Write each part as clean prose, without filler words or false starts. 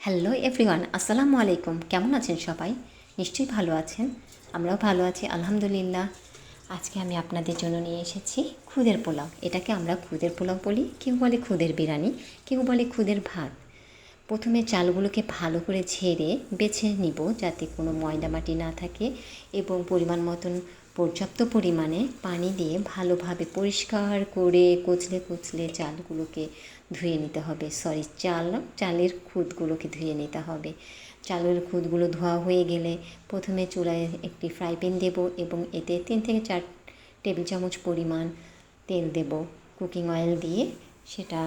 Hello everyone, আসসালামু আলাইকুম। কেমন আছেন সবাই? নিশ্চয়ই ভালো আছেন। আমরাও ভালো আছি আলহামদুলিল্লাহ। আজকে আমি আপনাদের জন্য নিয়ে এসেছি খুদের পোলাও। এটাকে আমরা খুদের পোলাও বলি, কেউ বলে খুদের বিরিয়ানি, কেউ বলে খুদের ভাত। প্রথমে চালগুলোকে ভালো করে ঝেড়ে বেছে নিব যাতে কোনো ময়দা মাটি না থাকে, এবং পরিমাণ মতন পর্যাপ্ত পরিমাণে পানি দিয়ে ভালোভাবে পরিষ্কার করে কচলে কচলে চালগুলোকে ধুয়ে নিতে হবে। চালের খুদগুলোকে ধুয়ে নিতে হবে। চালের খুদগুলো ধোয়া হয়ে গেলে প্রথমে চুলায় একটি ফ্রাই প্যান দেবো এবং এতে 3 থেকে 4 টেবিল চামচ পরিমাণ তেল দেব। কুকিং অয়েল দিয়ে সেটা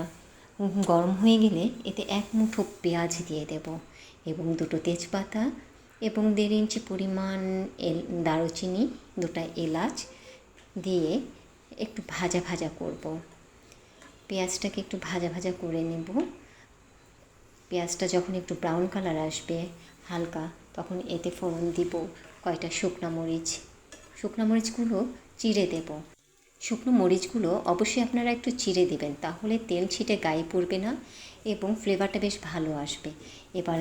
গরম হয়ে গেলে এতে 1 মুঠো পেঁয়াজ দিয়ে দেব এবং 2টো তেজপাতা এবং 1.5 ইঞ্চি পরিমাণ দারুচিনি, 2টা এলাচ দিয়ে একটু ভাজা ভাজা করব। পেঁয়াজটাকে একটু ভাজা ভাজা করে নেব। পেঁয়াজটা যখন একটু ব্রাউন কালার আসবে হালকা, তখন এতে ফোড়ন দিব কয়টা শুকনো মরিচগুলো চিড়ে দেব। শুকনো মরিচগুলো অবশ্যই আপনারা একটু চিড়ে দেবেন, তাহলে তেল ছিটে গায়ে পড়বে না এবং ফ্লেভারটা বেশ ভালো আসবে। এবার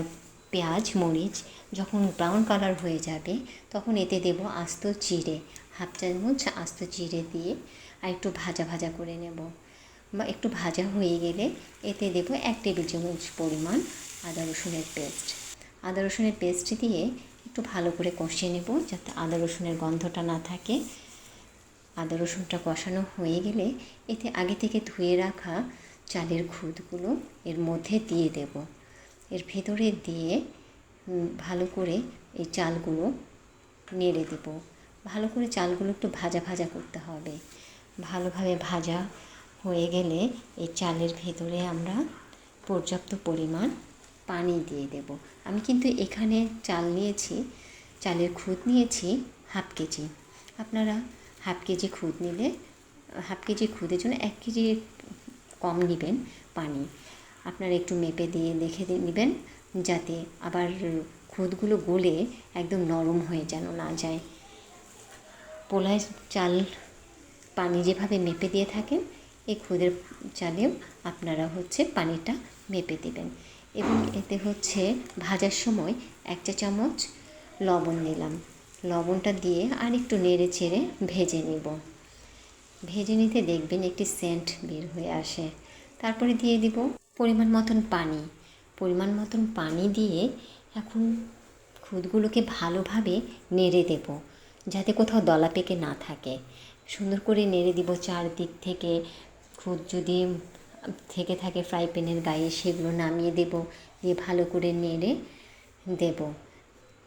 পেঁয়াজ মরিচ যখন ব্রাউন কালার হয়ে যাবে তখন এতে দেব আস্ত জিরে, 1/2 চামচ আস্ত জিরে দিয়ে আর একটু ভাজা ভাজা করে নেব। বা একটু ভাজা হয়ে গেলে এতে দেব 1 টেবিল চামচ পরিমাণ আদা রসুনের পেস্ট দিয়ে একটু ভালো করে কষিয়ে নেব যাতে আদা রসুনের গন্ধটা না থাকে। আদা রসুনটা কষানো হয়ে গেলে এতে আগে থেকে ধুয়ে রাখা চালের খুদগুলো এর মধ্যে দিয়ে দেব। এর ভেতরে দিয়ে ভালো করে এই চালগুলো নেড়ে দেব। ভালো করে চালগুলো একটু ভাজা ভাজা করতে হবে। ভালোভাবে ভাজা হয়ে গেলে এই চালের ভেতরে আমরা পর্যাপ্ত পরিমাণ পানি দিয়ে দেব। আমি কিন্তু এখানে চালের খুদ নিয়েছি 1/2 কেজি। আপনারা 1/2 কেজি খুদ নিলে 1/2 কেজি খুদের জন্য 1 কেজি কম নেবেন পানি। আপনারা একটু মেপে দিয়ে দেখে নেবেন যাতে আবার খুদগুলো গলে একদম নরম হয়ে যেন না যায়। পোলায় চাল পানি যেভাবে মেপে দিয়ে থাকেন এই খুদের চালেও আপনারা পানিটা মেপে দেবেন। এবং এতে ভাজার সময় 1 চা চামচ লবণ দিলাম। লবণটা দিয়ে আর একটু নেড়ে চেড়ে ভেজে নেব। ভেজে নিতে দেখবেন একটি সেন্ট বের হয়ে আসে। তারপরে দিয়ে দিব পরিমাণ মতন পানি দিয়ে এখন খুদগুলোকে ভালোভাবে নেড়ে দেব যাতে কোথাও দলা পেকে না থাকে। সুন্দর করে নেড়ে দিব চারদিক থেকে। খুদ যদি থেকে থাকে ফ্রাই প্যানের গায়ে সেগুলো নামিয়ে দেব, দিয়ে ভালো করে নেড়ে দেব।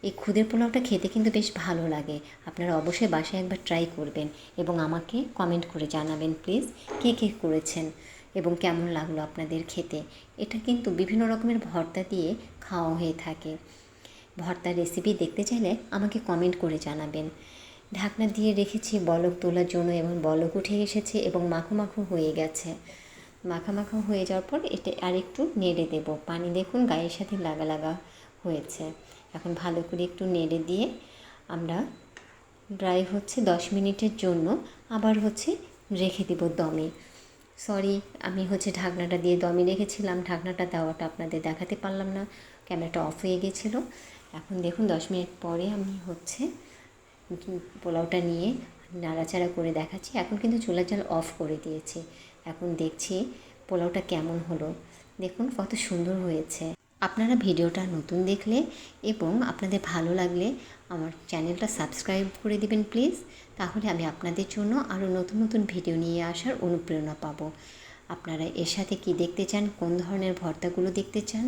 এই খুদের পোলাওটা খেতে কিন্তু বেশ ভালো লাগে। আপনারা অবশ্যই বাসায় একবার ট্রাই করবেন এবং আমাকে কমেন্ট করে জানাবেন প্লিজ কে কে করেছেন এবং কেমন লাগলো আপনাদের খেতে। এটা কিন্তু বিভিন্ন রকমের ভর্তা দিয়ে খাওয়া হয়ে থাকে। ভর্তার রেসিপি দেখতে চাইলে আমাকে কমেন্ট করে জানাবেন। ঢাকনা দিয়ে রেখেছি বলক তোলার জন্য এবং বলক উঠে এসেছে এবং মাখো মাখো হয়ে গেছে। মাখা হয়ে যাওয়ার পর এটা আরেকটু নেড়ে দেব। পানি দেখুন গায়ের সাথে লাগা লাগা হয়েছে। এখন ভালো করে একটু নেড়ে দিয়ে আমরা ড্রাই 10 মিনিটের জন্য আবার রেখে দেব দমে। আমি ঢাকনাটা দিয়ে দমে রেখেছিলাম। ঢাকনাটা দেওয়াটা আপনাদের দেখাতে পারলাম না, ক্যামেরাটা অফ হয়ে গেছিলো। এখন দেখুন 10 মিনিট পরে আমি পোলাওটা নিয়ে নাড়াচাড়া করে দেখাচ্ছি। এখন কিন্তু চুলার জাল অফ করে দিয়েছি। এখন দেখছি পোলাওটা কেমন হলো। দেখুন কত সুন্দর হয়েছে। আপনারা ভিডিওটা নতুন দেখলে এবং আপনাদের ভালো লাগলে আমার চ্যানেলটা সাবস্ক্রাইব করে দিবেন প্লিজ। তাহলে আমি আপনাদের জন্য আরও নতুন নতুন ভিডিও নিয়ে আসার অনুপ্রেরণা পাবো। আপনারা এর সাথে কি দেখতে চান, কোন ধরনের ভর্তাগুলো দেখতে চান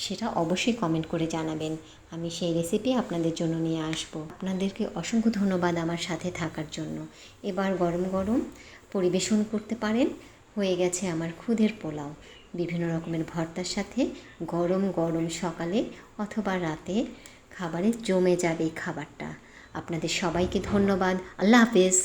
সেটা অবশ্যই কমেন্ট করে জানাবেন। আমি সেই রেসিপি আপনাদের জন্য নিয়ে আসব। আপনাদেরকে অসংখ্য ধন্যবাদ আমার সাথে থাকার জন্য। এবার গরম গরম পরিবেশন করতে পারেন। হয়ে গেছে আমার খুদের পোলাও বিভিন্ন রকমের ভর্তার সাথে। গরম গরম সকালে অথবা রাতে খাবারে জমে যাবে খাবারটা। আপনাদের সবাইকে ধন্যবাদ। আল্লাহ হাফেজ।